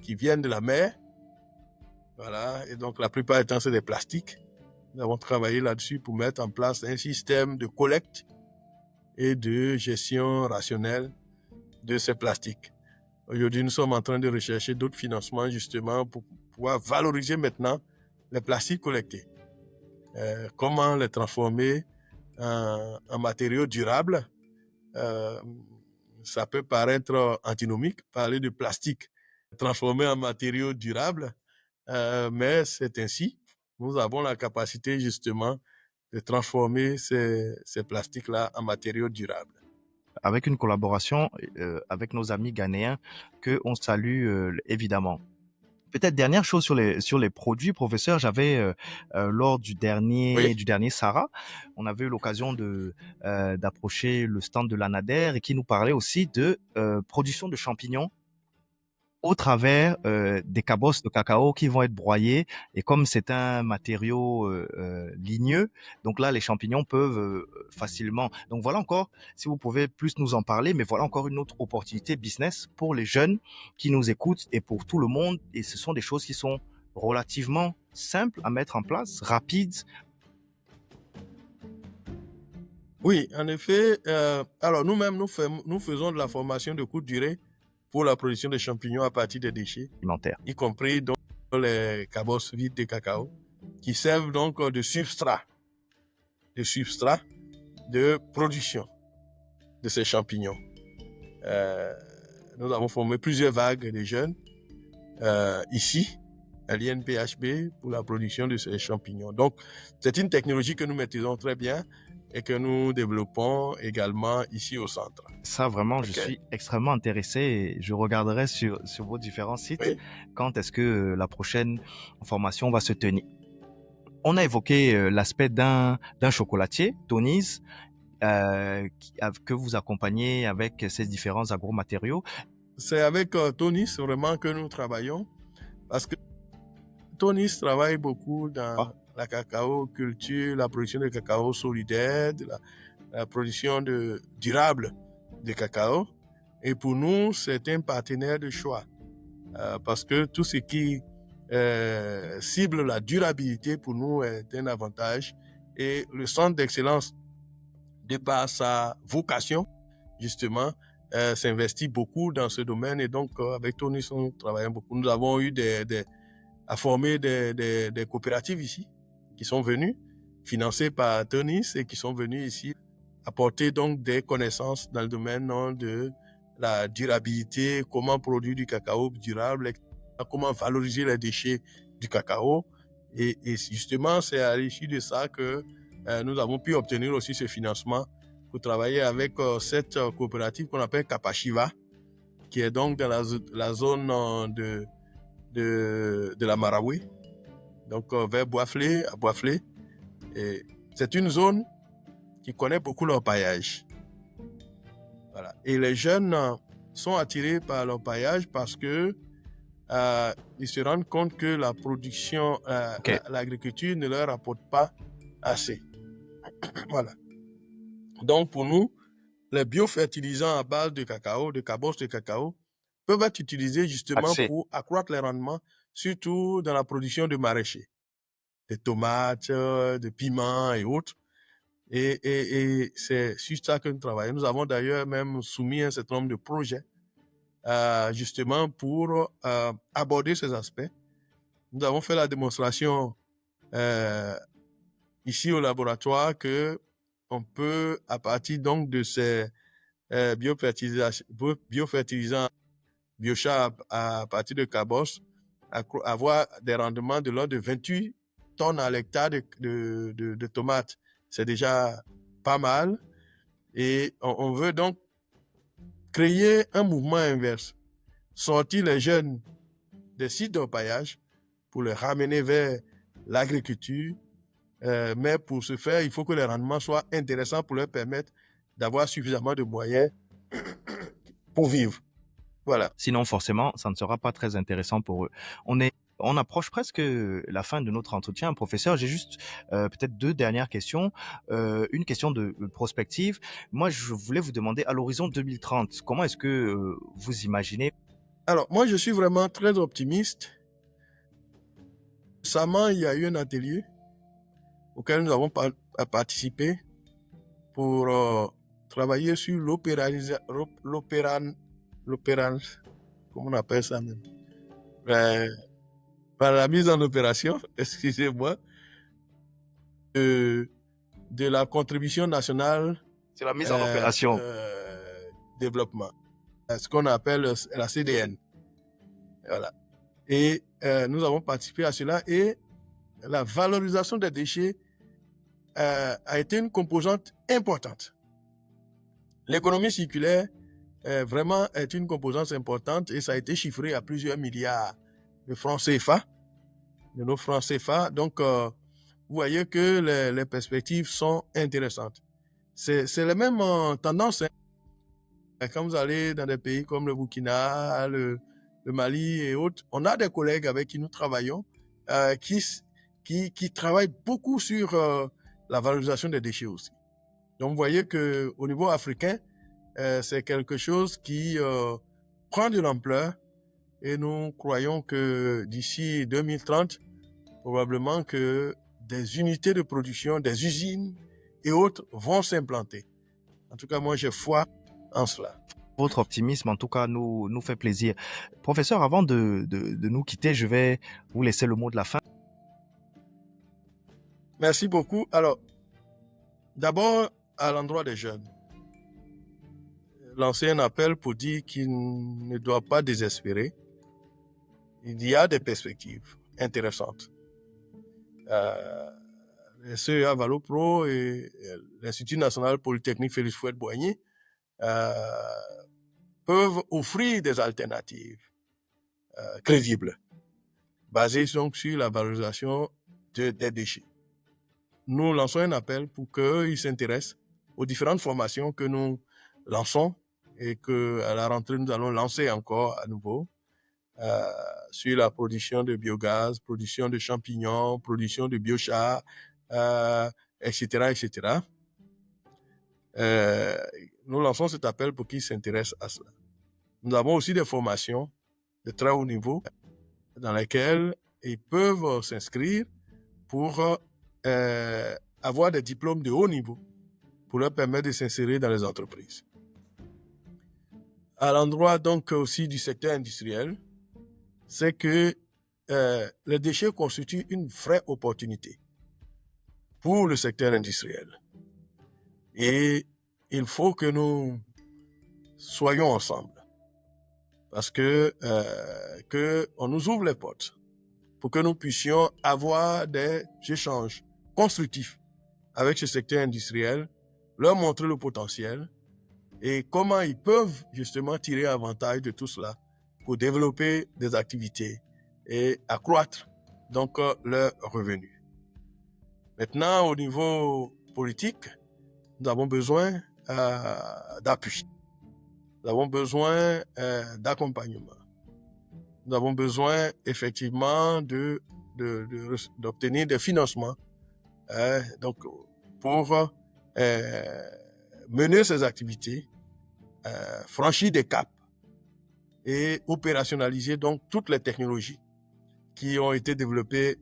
qui viennent de la mer. Voilà, et donc la plupart du temps c'est des plastiques. Nous avons travaillé là-dessus pour mettre en place un système de collecte et de gestion rationnelle de ces plastiques. Aujourd'hui, nous sommes en train de rechercher d'autres financements justement pour pouvoir valoriser maintenant les plastiques collectés. Comment les transformer en matériaux durables. Ça peut paraître antinomique, parler de plastique transformé en matériaux durables, mais c'est ainsi. Nous avons la capacité justement de transformer ces plastiques-là en matériaux durables. Avec une collaboration avec nos amis ghanéens que on salue évidemment. Peut-être dernière chose sur les produits, professeur, j'avais lors Oui. du dernier Sarah, on avait eu l'occasion de d'approcher le stand de l'ANADER et qui nous parlait aussi de production de champignons au travers des cabosses de cacao qui vont être broyés. Et comme c'est un matériau ligneux, donc là, les champignons peuvent facilement. Donc voilà encore, si vous pouvez plus nous en parler, mais voilà encore une autre opportunité business pour les jeunes qui nous écoutent et pour tout le monde. Et ce sont des choses qui sont relativement simples à mettre en place, rapides. Oui, en effet. Alors nous-mêmes, nous faisons de la formation de courte durée pour la production de champignons à partir des déchets, Alimentaires. y compris donc les cabosses vides de cacao, qui servent donc de substrat de production de ces champignons. Nous avons formé plusieurs vagues de jeunes ici, à l'INPHB, pour la production de ces champignons. Donc, c'est une technologie que nous maîtrisons très bien et que nous développons également ici au centre. Ça, vraiment, je Ok. suis extrêmement intéressé et je regarderai sur vos différents sites Oui. quand est-ce que la prochaine formation va se tenir. On a évoqué l'aspect d'un chocolatier, Tony's, que vous accompagnez avec ces différents agromatériaux. C'est avec Tony, c'est vraiment que nous travaillons, parce que Tony travaille beaucoup dans la cacao culture, la production de cacao solidaire, la production durable de cacao. Et pour nous, c'est un partenaire de choix, parce que tout ce qui cible la durabilité pour nous est un avantage. Et le centre d'excellence, de par sa vocation, justement, s'investit beaucoup dans ce domaine. Et donc, avec Tony, nous travaillons beaucoup. Nous avons eu à former des coopératives ici qui sont venues, financées par Tony et qui sont venues ici apporter donc des connaissances dans le domaine de la durabilité, comment produire du cacao durable, comment valoriser les déchets du cacao. Et justement, c'est à l'issue de ça que nous avons pu obtenir aussi ce financement pour travailler avec cette coopérative qu'on appelle Kapashiva, qui est donc dans la zone de la Marawi, donc vers Boisflé, à Boisflé. Et c'est une zone qui connaît beaucoup l'orpaillage. Voilà. Et les jeunes sont attirés par l'orpaillage parce que ils se rendent compte que la production, Ok. l'agriculture ne leur apporte pas assez. Voilà. Donc pour nous, les biofertilisants à base de cacao, de cabosse de cacao, peuvent être utilisés justement Accès. pour accroître les rendements, surtout dans la production de maraîchers, de tomates, de piments et autres. Et c'est sur ça que nous travaillons. Nous avons d'ailleurs même soumis un certain nombre de projets justement pour aborder ces aspects. Nous avons fait la démonstration ici au laboratoire que on peut, à partir donc de ces biofertilisants biochar à partir de cabosse, avoir des rendements de l'ordre de 28 tonnes à l'hectare de tomates. C'est déjà pas mal. Et on veut donc créer un mouvement inverse, sortir les jeunes des sites d'orpaillage pour les ramener vers l'agriculture. Mais pour ce faire, il faut que les rendements soient intéressants pour leur permettre d'avoir suffisamment de moyens pour vivre. Voilà. Sinon, forcément, ça ne sera pas très intéressant pour eux. On approche presque la fin de notre entretien, professeur. J'ai juste peut-être deux dernières questions. Une question de prospective. Moi, je voulais vous demander, à l'horizon 2030, comment est-ce que vous imaginez? Alors, moi, je suis vraiment très optimiste. Récemment, il y a eu un atelier auquel nous avons participé pour travailler sur comment on appelle ça même? Par la mise en opération, excusez-moi, de la contribution nationale C'est la mise en opération. développement, ce qu'on appelle la CDN. Voilà. Et nous avons participé à cela et la valorisation des déchets a été une composante importante. L'économie circulaire vraiment est une composante importante et ça a été chiffré à plusieurs milliards de francs CFA, de nos francs CFA. Donc, vous voyez que les perspectives sont intéressantes. C'est la même tendance. Quand vous allez dans des pays comme le Burkina, le Mali et autres, on a des collègues avec qui nous travaillons qui travaillent beaucoup sur la valorisation des déchets aussi. Donc, vous voyez qu'au niveau africain, c'est quelque chose qui prend de l'ampleur et nous croyons que d'ici 2030, probablement que des unités de production, des usines et autres vont s'implanter. En tout cas, moi, j'ai foi en cela. Votre optimisme, en tout cas, nous fait plaisir. Professeur, avant de nous quitter, je vais vous laisser le mot de la fin. Merci beaucoup. Alors, d'abord, à l'endroit des jeunes, lancer un appel pour dire qu'ils ne doivent pas désespérer. Il y a des perspectives intéressantes. Le CEA Valopro et l'Institut national polytechnique Félix Houphouët-Boigny peuvent offrir des alternatives crédibles, basées donc sur la valorisation des déchets. Nous lançons un appel pour qu'ils s'intéressent aux différentes formations que nous lançons et qu'à la rentrée, nous allons lancer encore à nouveau sur la production de biogaz, production de champignons, production de biochar, etc., etc. Nous lançons cet appel pour qu'ils s'intéressent à cela. Nous avons aussi des formations de très haut niveau dans lesquelles ils peuvent s'inscrire pour avoir des diplômes de haut niveau pour leur permettre de s'insérer dans les entreprises. À l'endroit donc aussi du secteur industriel, c'est que les déchets constituent une vraie opportunité pour le secteur industriel. Et il faut que nous soyons ensemble parce que on nous ouvre les portes pour que nous puissions avoir des échanges constructifs avec ce secteur industriel, leur montrer le potentiel et comment ils peuvent justement tirer avantage de tout cela pour développer des activités et accroître donc leurs revenus. Maintenant, au niveau politique, nous avons besoin d'appui. Nous avons besoin d'accompagnement. Nous avons besoin effectivement d'obtenir des financements donc pour mener ces activités, franchir des caps et opérationnaliser donc toutes les technologies qui ont été développées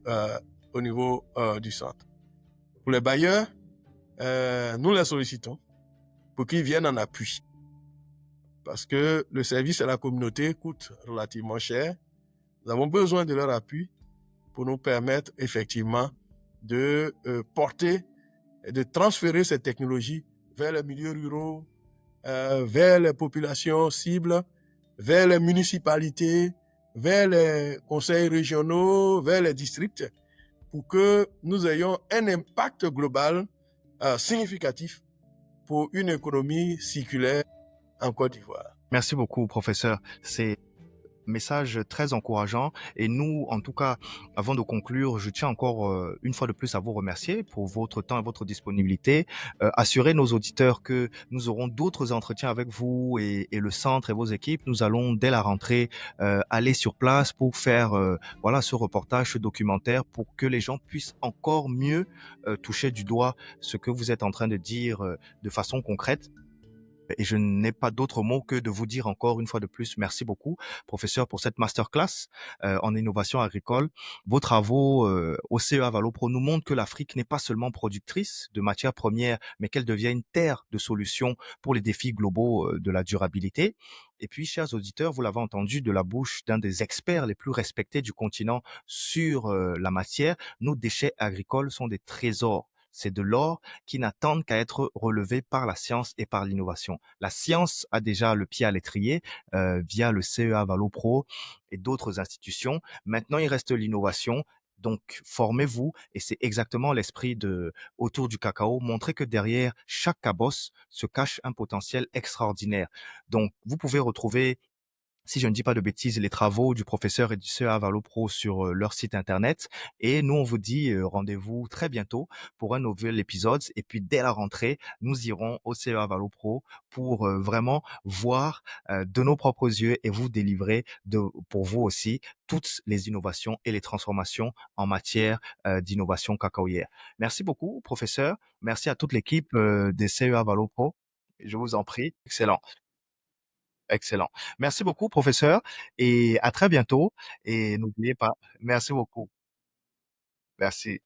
au niveau du centre. Pour les bailleurs, nous les sollicitons pour qu'ils viennent en appui. Parce que le service à la communauté coûte relativement cher. Nous avons besoin de leur appui pour nous permettre effectivement de porter et de transférer ces technologies vers les milieux ruraux, vers les populations cibles, vers les municipalités, vers les conseils régionaux, vers les districts, pour que nous ayons un impact global significatif pour une économie circulaire en Côte d'Ivoire. Merci beaucoup, professeur. C'est message très encourageant. Et nous, en tout cas, avant de conclure, je tiens encore une fois de plus à vous remercier pour votre temps et votre disponibilité. Assurer nos auditeurs que nous aurons d'autres entretiens avec vous et le centre et vos équipes. Nous allons, dès la rentrée, aller sur place pour faire voilà, ce reportage, ce documentaire, pour que les gens puissent encore mieux toucher du doigt ce que vous êtes en train de dire de façon concrète. Et je n'ai pas d'autre mot que de vous dire encore une fois de plus merci beaucoup, professeur, pour cette masterclass en innovation agricole. Vos travaux au CEA Valopro nous montrent que l'Afrique n'est pas seulement productrice de matières premières, mais qu'elle devient une terre de solutions pour les défis globaux de la durabilité. Et puis, chers auditeurs, vous l'avez entendu de la bouche d'un des experts les plus respectés du continent sur la matière, nos déchets agricoles sont des trésors. C'est de l'or qui n'attendent qu'à être relevés par la science et par l'innovation. La science a déjà le pied à l'étrier via le CEA Valopro et d'autres institutions. Maintenant, il reste l'innovation. Donc, formez-vous et c'est exactement l'esprit de autour du cacao. Montrez que derrière chaque cabosse se cache un potentiel extraordinaire. Donc, vous pouvez retrouver, si je ne dis pas de bêtises, les travaux du professeur et du CEA Valopro sur leur site internet. Et nous, on vous dit rendez-vous très bientôt pour un nouvel épisode. Et puis, dès la rentrée, nous irons au CEA Valopro pour vraiment voir de nos propres yeux et vous délivrer pour vous aussi toutes les innovations et les transformations en matière d'innovation cacaoyère. Merci beaucoup, professeur. Merci à toute l'équipe des CEA Valopro. Je vous en prie. Excellent. Excellent. Merci beaucoup, professeur, et à très bientôt. Et n'oubliez pas, merci beaucoup. Merci.